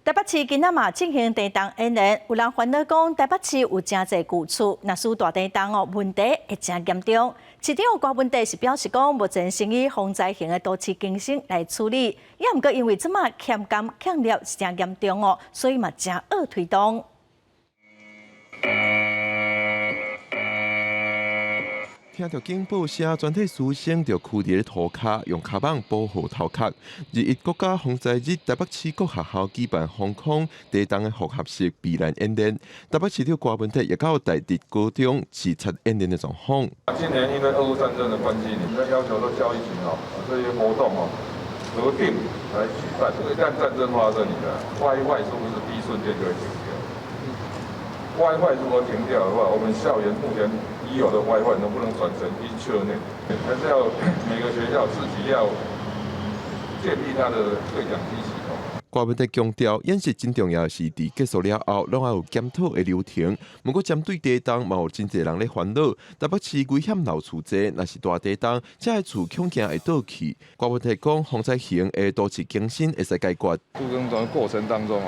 台北市今仔嘛进行地动演练，有人烦恼讲台北市有真侪旧厝，若是大地动问题会真严重。市长郭文德是表示讲，目前先以防灾型的都市更新来处理，也毋过因为即马欠工欠料是真严重所以嘛真恶推动。听到警报声，全体师生就徛伫涂骹，用卡棒保护头壳。21国家防灾日，台北市各学校举办防空地动的复合式避难演练。台北市长郭文德也到台地高中视察演练的状况。今年因为俄乌战争的关系，你们要求说教育局这些活动合并来举办。一旦战争发生，你的 WiFi 是不是第一瞬间就会停掉？WiFi 如果停掉的话，我们校园目前已有的 WiFi 能不能转成 Internet？ 还是要每个学校自己要建立它的对讲机系统。郭文德强调，演习真重要的是伫结束了后，拢要有检讨的流程。不过针对地动，嘛有真侪人咧烦恼。台北市危险老厝济，若是大地动，这个厝恐惊会倒去。郭文德讲，防灾型的都市更新会使解决。都更的过程当中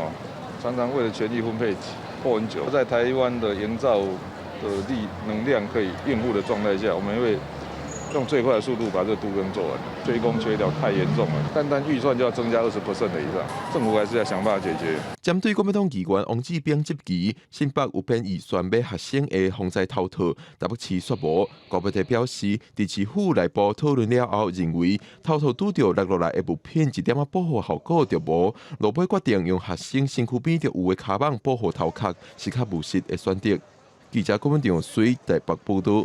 常常为了权力分配拖很久，在台湾的营造的能量可以应付的状态下，我们会用最快的速度把这个都更做完。缺工缺料太严重了，单预算就要增加20%的以上，政府还是要想办法解决。针对国民党议员王志斌质疑新北有编预算要学生的防灾套套，台北市说无。郭文德表示，伫市府内部讨论了后，认为套套拄着落来的物品一点保护效果就无，落尾决定用学生身躯边就有的卡棒保护头壳，是较务实的选择。记者郭文祥随台北报道。